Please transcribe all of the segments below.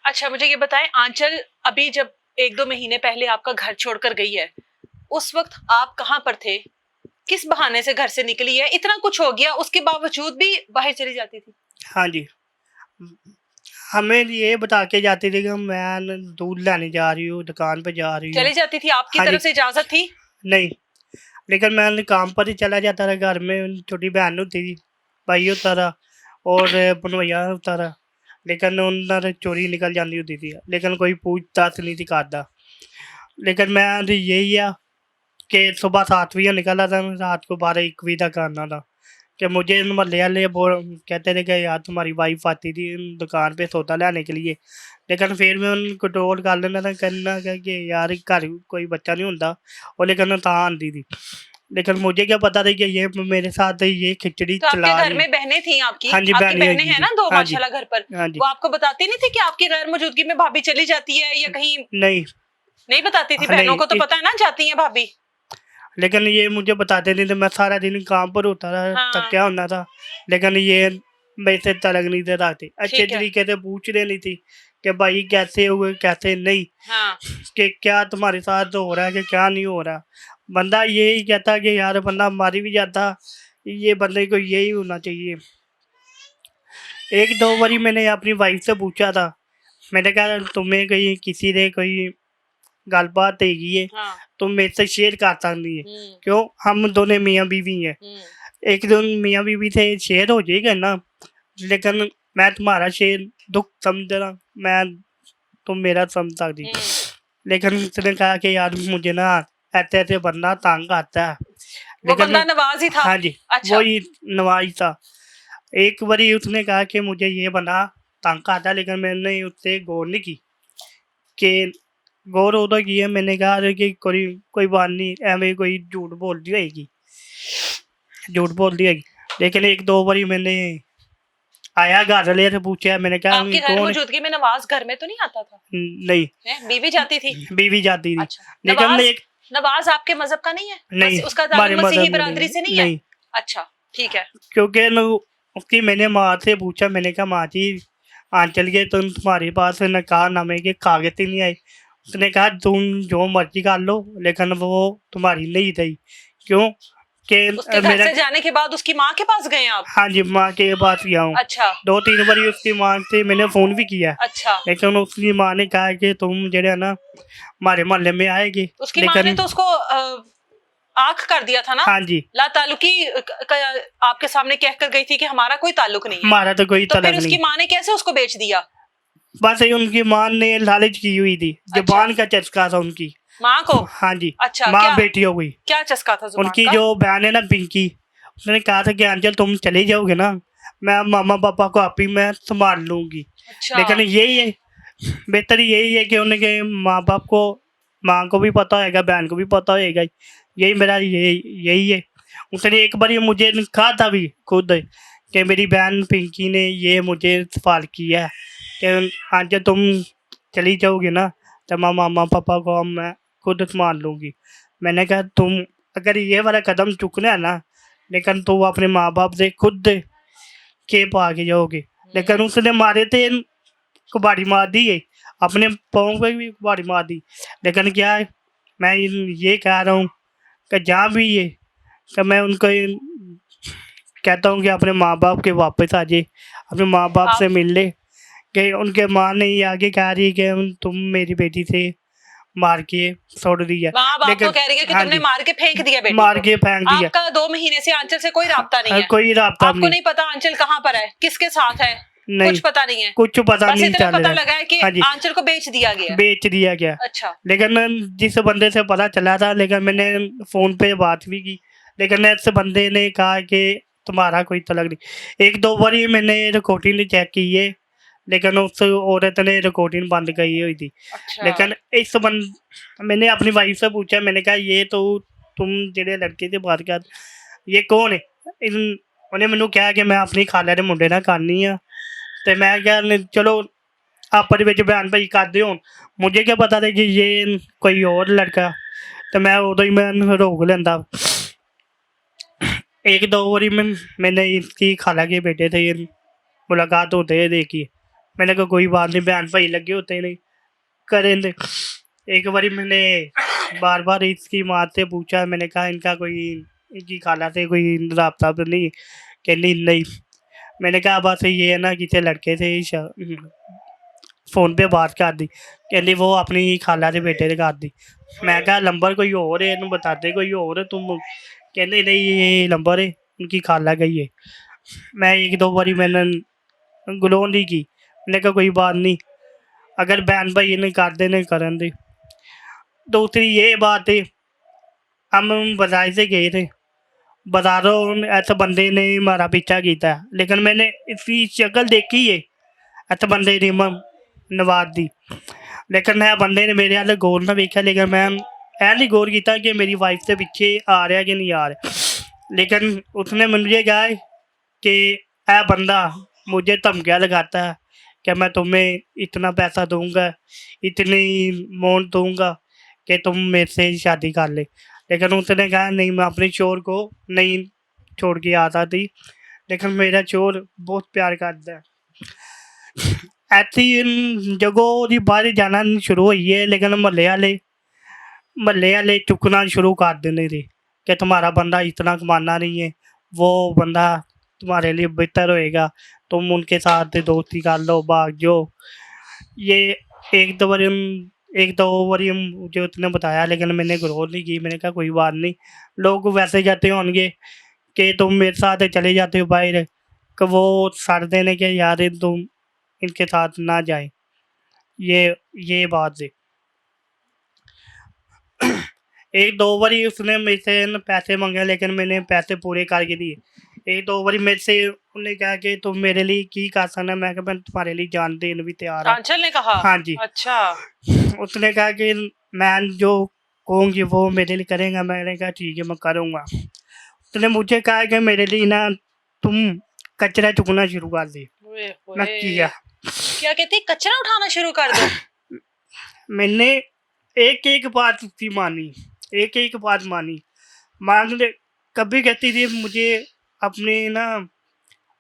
अच्छा, मुझे ये बताएं, आंचल अभी जब 1-2 महीने पहले आपका घर छोड़कर गई है, उस वक्त आप कहाँ पर थे? किस बहाने से घर से निकली है? इतना कुछ हो गया, उसके बावजूद भी बाहर चली जाती थी। हाँ जी। हमें ये बता के जाती थी कि मैं दूध लाने जा रही हूँ, दुकान पे जा रही हूँ। चली जाती थी, आपकी हाँ जी। तरफ से इजाजत थी? नहीं, लेकिन मैं काम पर ही चला जाता था। घर में छोटी बहन होती थी, भाई होता था और भनवैया होता था। लेकिन उन्होंने चोरी निकल जाती होती थी, लेकिन कोई पूछताछ नहीं थी करता। लेकिन मैं यही है कि सुबह 7 बजे निकला था, रात को 12-1 बजे तक आना था। कि मुझे मोहल्ले वाले कहते थे कि यार तुम्हारी वाइफ आती थी दुकान पे सौदा लाने के लिए, लेकिन फिर मैं उनको कंट्रोल कर लेना था, करना कि यार घर कोई बच्चा नहीं होता, और लेकिन तां आती थी। लेकिन मुझे क्या पता था कि ये मेरे साथ ये खिचड़ी तो आपके चला घर रही। में बहनें थी आपकी? हाँ जी, आपकी बहनी बहनें हैगी हैं थी। ना 2 हाँ जी। माशाल्लाह घर पर। हाँ जी। वो आपको बताती नहीं थी कि आपकी गैर मौजूदगी में भाभी चली जाती है या कहीं? नहीं। नहीं बताती थी? हाँ, बहनों नहीं को तो पता है ना जाती है भाभी। लेकिन ये मुझे बताते नहीं थे। मैं सारा दिन काम पर होता था, हाँ, थका होना था। लेकिन ये मेरे से तलग नहीं थे रखते, अच्छे ठीक है। तरीके से पूछ रही थी कि भाई कैसे हुए कैसे नहीं, हाँ, कि क्या तुम्हारे साथ हो रहा है कि क्या नहीं हो रहा। बंदा यही कहता कि यार बंदा मारी भी जाता, ये बंदे को यही होना चाहिए। एक दो बारी मैंने अपनी वाइफ से पूछा था, मैंने कहा तुम्हें कहीं किसी ने कोई गलबात हैगी है, हाँ। तुम मेरे से शेयर कर सकती है। हुँ, क्यों, हम दोनों मियाँ बीवी हैं। हुँ। एक दिन मियाँ बीवी से शेयर हो जाएगा ना, लेकिन मैं तुम्हारा शेयर दुख समझ रहा, मैं तुम मेरा समझ सकती। हुँ। लेकिन उसने कहा कि यार मुझे ना ऐसे ऐसे बंदा तंग आता है। वो लेकिन बंदा नवाज ही था? हाँ जी, अच्छा। वही नवाज था। एक बारी उसने कहा कि मुझे ये बंदा तंग आता है, लेकिन मैंने उससे गौर नहीं की कि गौर उਦੋਂ की है। मैंने कहा अरे कि कोई कोई बात नहीं, एवं कोई झूठ बोल दी होगी, झूठ बोल दी होगी। लेकिन एक दो बारी मैंने आया घर वाले से पूछा, मैंने कहा आपकी गैर कौन है? मौजूदगी में नवाज घर में तो नहीं आता था? नहीं, हैं? बीवी जाती थी? बीवी जाती थी। अच्छा। लेकिन नवाज एक नवाज आपके मज़हब का नहीं है? नहीं, उसका ताल्लुक हमारे मसीही मदद में बिरादरी से नहीं है? नहीं। अच्छा, ठीक है। क्योंकि न उसकी मैंने माँ से पूछा, मैंने कहा माँ जी आंचल के तुम्हारे पास निकाहनामे के कागज ही नहीं आए। उसने कहा तुम जो मर्जी कर लो, लेकिन वो तुम्हारी नहीं थी। क्यों कि उसके घर मेरा से जाने के बाद उसकी माँ के पास गए आप? हाँ जी, माँ के पास गया हूँ। अच्छा, 2-3 बारी उसकी माँ से मैंने फ़ोन भी किया, अच्छा। लेकिन उसकी माँ ने कहा कि तुम जो है ना हमारे मोहल्ले में आएगी। उसकी माँ ने लेकिन तो उसको आँख कर दिया था ना? हाँ जी, ला ताल्लुकी आपके सामने कह कर गई थी कि हमारा कोई ताल्लुक नहीं है। हमारा तो कोई तो फिर तलक उसकी नहीं। माँ ने कैसे उसको बेच दिया? बस ये उनकी माँ ने लालच की हुई थी, अच्छा, ज़ुबान का चस्का था उनकी। माँ को? हाँ जी, अच्छा, माँ क्या बेटी हो गई। क्या चस्का था जुबान उनकी का? जो बहन है ना पिंकी, उसने कहा था कि अंजल तुम चले जाओगे ना, मैं मामा पापा को आप ही मैं संभाल लूँगी। अच्छा। लेकिन यही है, बेहतर यही है कि उनके माँ बाप को, माँ को भी पता होएगा, बहन को भी पता होएगा। यही मेरा यही यही है। उसने एक बार मुझे कहा था भी खुद कि मेरी बहन पिंकी ने ये मुझे सवाल किया है कि अंजल तुम चली जाओगी ना, तो मैं मामा पापा को मैं खुद संभाल लूँगी। मैंने कहा तुम अगर ये वाला कदम चुकना है ना, लेकिन तो वो अपने माँ बाप से खुद के पा के जाओगे। लेकिन उसने मारे थे, कुबाड़ी मार दी है, अपने पाँव पे भी कुबाड़ी मार दी। लेकिन क्या है, मैं ये कह रहा हूँ कि जहाँ भी ये कि मैं उनको कहता हूँ कि अपने माँ बाप के वापस आ जाए, अपने माँ बाप आप से मिल ले। कि उनके माँ ने ये आगे कह रही है कि तुम मेरी बेटी से मार के छोड़ दिया। माँ बाप को लेकिन कह रही है कि हाँ तुमने जी, मार के फेंक दिया बेटी मार को। के फेंक दिया। आपका 2 महीने से आंचल से कोई राब्ता नहीं है? कोई राब्ता आपको नहीं। नहीं पता आंचल कहाँ पर है, किसके साथ है? नहीं, कुछ पता नहीं है? कुछ पता बस नहीं इतना चल पता रहा लगा है कि हाँ जी, आंचल को बेच दिया गया। बेच दिया गया। अच्छा। लेकिन जिस बंदे से पता चला था, लेकिन मैंने फ़ोन पे बात भी की, लेकिन ऐसे बंदे ने कहा कि तुम्हारा कोई तलक नहीं। एक दो बारी मैंने रिकॉर्डिंग चेक की है, लेकिन उस औरत ने रिकॉर्डिंग बंद की हुई थी। अच्छा। लेकिन इस बंद मैंने अपनी वाइफ से पूछा, मैंने कहा ये तो तुम जेड़े लड़के से बात कर, ये कौन है? इन उन्हें मैनू कहा कि मैं अपनी खाला दे मुंडे नाल करनी आ। ते मैं क्या चलो आपस विच बयान भाई करदे होन, मुझे क्या पता था कि ये कोई और लड़का, तो मैं उदों ही मैं रोक लेंदा। एक दो बारी मैंने इसकी खाला के बेटे से मुलाकात होते देखी, मैंने कहा कोई बात नहीं, बहन भाई लगे होते नहीं करें दे। एक बारी मैंने बार बार इसकी माँ से पूछा, मैंने कहा इनका कोई, इनकी खाला से कोई राबता तो नहीं? कहनी नहीं। मैंने कहा बस ये है ना किसी लड़के से फ़ोन पे बात कर दी। कहती वो अपनी खाला के बेटे ने कर दी। मैं कहा नंबर कोई और है, इन्हें बता दे कोई और है तुम। कहते नहीं ये नंबर है उनकी खाला का ही है। मैं एक दो बारी मैंने गलों नहीं की। मैंने कहा कोई बात नहीं, अगर बहन भाई इन्हें कर देने करन दे। दूसरी ये बात है, हम बाजार से गए थे, बाजारों ऐसे बंदे ने हमारा पीछा किया है, लेकिन मैंने इसकी शक्ल देखी है, ऐसे बंदे ने नवाज दी, लेकिन है बंदे ने मेरे वाले गौर ना देखा। लेकिन मैं ऐ नहीं गौर किया कि मेरी वाइफ से पीछे आ रहा है कि नहीं आ रहा। लेकिन उसने मुझे कहा कि ऐ बंदा मुझे धमकियाँ लगाता है कि मैं तुम्हें इतना पैसा दूंगा, इतनी अमाउंट दूंगा कि तुम मेरे से शादी कर ले। लेकिन उसने कहा नहीं, मैं अपने चोर को नहीं छोड़ के आता थी, लेकिन मेरा चोर बहुत प्यार करता है। ऐसी इन जगहों की बाहर जाना शुरू हुई है, लेकिन महल्ले वाले चुकना शुरू कर देने थे कि तुम्हारा बंदा इतना कमाना नहीं है, वो बंदा तुम्हारे लिए बेहतर होएगा, तुम उनके साथ दोस्ती कर लो, भाग जाओ। ये एक दो बारी मुझे उसने बताया, लेकिन मैंने गौर नहीं की। मैंने कहा कोई बात नहीं, लोग वैसे जाते होंगे कि तुम मेरे साथ चले जाते हो बाहर, कि वो सर देने के यार तुम इनके साथ ना जाए। ये बात है। एक दो बारी उसने मेरे से पैसे मांगे, लेकिन मैंने पैसे पूरे करके दिए। एक दो बारी मेरे से उन्होंने कहा कि तुम मेरे लिए की कर सकना। मैं कहा मैं तुम्हारे लिए जान देने भी तैयार हूँ। आंचल ने कहा? हाँ जी। अच्छा। उसने कहा कि मैं जो कहूँगी वो मेरे लिए करेगा। मैंने कहा ठीक है मैं करूँगा। उसने मुझे कहा कि मेरे लिए ना तुम कचरा चुकना शुरू कर दे। मैं किया। क्या कहती, कचरा उठाना शुरू कर दो? मैंने एक एक बात उसकी मानी, एक एक बात मानी। मांग ले, कभी कहती थी मुझे अपने ना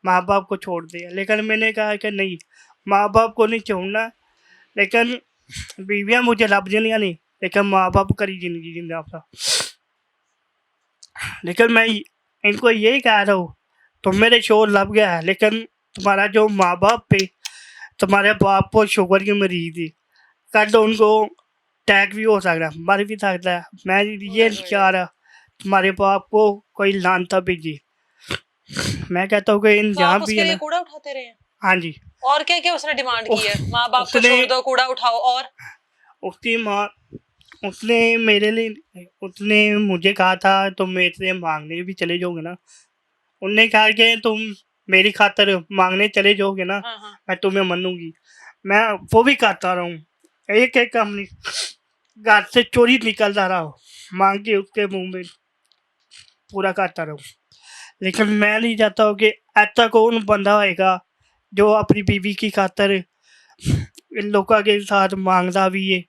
माँ बाप को छोड़ दिया, लेकिन मैंने कहा कि नहीं, माँ बाप को नहीं छोड़ना, लेकिन बीवियाँ मुझे लब जनिया नहीं, लेकिन माँ बाप करी जिंदगी जिंदा था। लेकिन मैं इनको यही कह रहा हूँ, तुम मेरे शोर लब गया है, लेकिन तुम्हारा जो माँ बाप पे, तुम्हारे बाप को शुगर की मरीज थी, कल तो उनको अटैक भी हो सकता है, मर भी सकता है। मैं ये नहीं चाह रहा तुम्हारे बाप को कोई लानता भेजी। मैं कहता हूँ कि इन तो जहाँ आप भी उसके है लिए ना। कूड़ा उठाते रहे हैं? हाँ जी। और क्या क्या उसने डिमांड की है? माँ बाप को उसने छोड़ दो, कूड़ा उठाओ। और उसकी माँ, उसने मेरे लिए, उसने मुझे कहा था तुम मेरे से मांगने भी चले जाओगे ना, उनने कहा कि तुम मेरी खातर मांगने चले जाओगे ना, हाँ हाँ। मैं तुम्हें मनूंगी। मैं वो भी करता रहा हूँ, एक एक अपनी घर से चोरी निकलता रहा हूँ, मांग के उसके मुंह में पूरा करता रहूँ। लेकिन मैं नहीं चाहता हूँ कि ऐसा कौन बंदा होएगा जो अपनी बीवी की खातर इन लोगों के साथ मांगता भी है,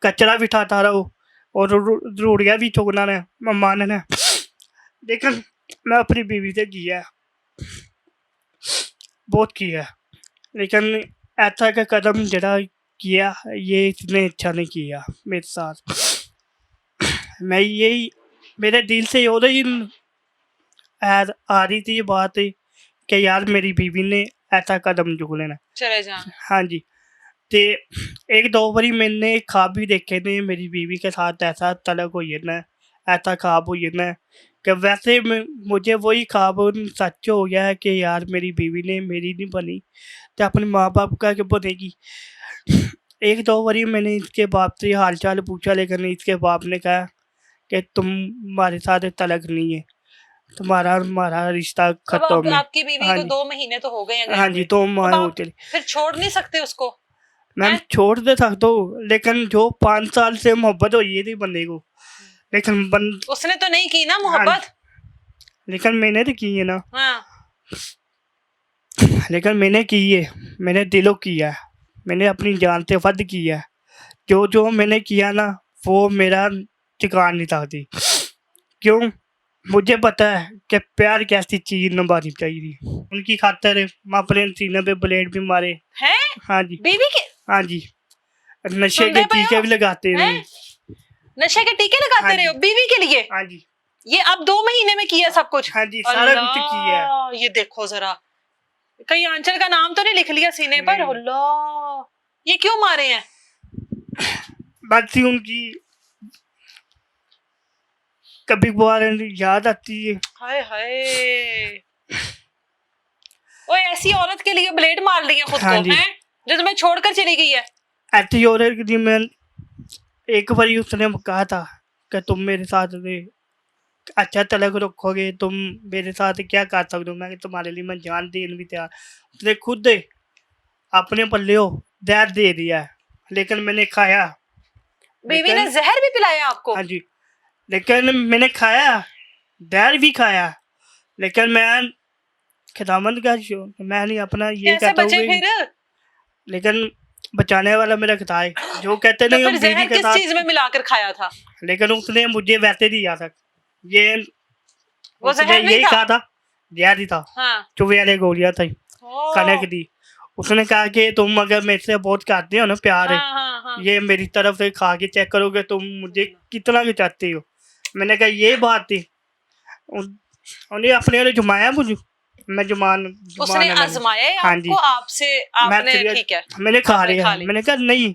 कचरा भी उठाता रहो और रूढ़ियाँ भी चुगना ने मानना। लेकिन मैं अपनी बीवी से किया, बहुत किया, लेकिन ऐसा का कदम जरा किया, ये इसने अच्छा नहीं किया मेरे साथ। मैं यही, मेरे दिल से हो रही आ रही थी ये बात कि यार मेरी बीवी ने ऐसा कदम चुक लेना। चले जा। हाँ जी। ते एक दो बारी मैंने ख्वाब भी देखे थे मेरी बीवी के साथ ऐसा तलक हुई है ना, ऐसा ख्वाब हुई है ना, कि वैसे मुझे वही ख्वाब सच हो गया है कि यार मेरी बीवी ने मेरी नहीं बनी तो अपने माँ बाप का क्या बनेगी। एक दो बारी मैंने इसके बाप से हाल चाल पूछा, लेकिन इसके बाप ने कहा कि तुम हमारे साथ तलक नहीं है, तुम्हारा हमारा रिश्ता अब खत्म है। आपकी बीवी हाँ को जी। 2 महीने तो हो गए हैं गए हाँ जी, हुए। तो अब मैं वो आप चली। फिर छोड़ नहीं सकते उसको? मैम हैं? छोड़ दे सकता हूँ, लेकिन जो 5 साल से मोहब्बत हुई है थी बंदे को, लेकिन उसने तो नहीं की ना हाँ, मोहब्बत? लेकिन मैंने तो की है ना, हाँ। लेकिन मैंने की है, मैंने दिलों किया है, मैंने अपनी जान से वध किया है। जो मैंने किया ना वो मेरा ठिकान नहीं सकती। क्यों? मुझे पता है कि प्यार कैसी चीज निभानी चाहिए। उनकी खातर मैं अपने सीने पे ब्लेड भी मारे। हैं हाँ जी, बीवी के हाँ जी, नशे सुनते के पे टीके हो? भी लगाते हैं? रहे। नशे के टीके लगाते हाँ रहे हो जी, बीवी के लिए? हाँ जी, ये अब 2 महीने में किया सब कुछ? हाँ जी, सारा कुछ किया है। अल्लाह, ये देखो जरा, कहीं आंचल का नाम तो नहीं लिख लिया सीने पर? नहीं। अल्लाह, ये क्यों मारे हैं? बात थी उनकी, कभी कभार याद आती है। हाय हाय, ओए ऐसी औरत के लिए ब्लेड मार लिया खुद हाँ को, जी। हैं? जो तुम्हें छोड़कर चली गई है। ऐसी औरत के लिए मैं एक बार उसने कहा था कि तुम मेरे साथ रहे, अच्छा तलक रखोगे, तुम मेरे साथ क्या कर सकते हो, मैं तुम्हारे लिए मैं जान देने भी तैयार। उसने खुद अपने पल्ले जहर दे दिया है, लेकिन मैंने खाया। बीवी ने लेकिन जहर भी पिलाया आपको? हाँ जी, लेकिन मैंने खाया, जहर भी खाया, लेकिन मैं खुदावंद का मैं नहीं अपना ये कैसे कहता बचे हूँ कि- फिर? लेकिन बचाने वाला मेरा खुदा है, जो कहते तो नहीं फिर हम बीवी जहर के किस साथ, चीज में मिलाकर खाया था? लेकिन उसने मुझे वैसे दिया था ये, वो उसने जहर नहीं यही था? कहा था, जहर ही था, हाँ। चुवे वाले गोलियां थी, ओ, कनक दी। उसने कहा कि तुम अगर मेरे से बहुत करते हो ना प्यार, हाँ हाँ हाँ। ये मेरी तरफ से खा के चेक करोगे तुम मुझे कितना के चाहते हो। मैंने कहा ये बात थी, उन्हें अपने वाले जुमाया मुझे, मैं जुमान उसने जुमान आजमाया है हाँ जी, आपको, आपसे मैं आपने serious- ठीक है मैंने खा आपने लिया, खा ली। मैंने कहा नहीं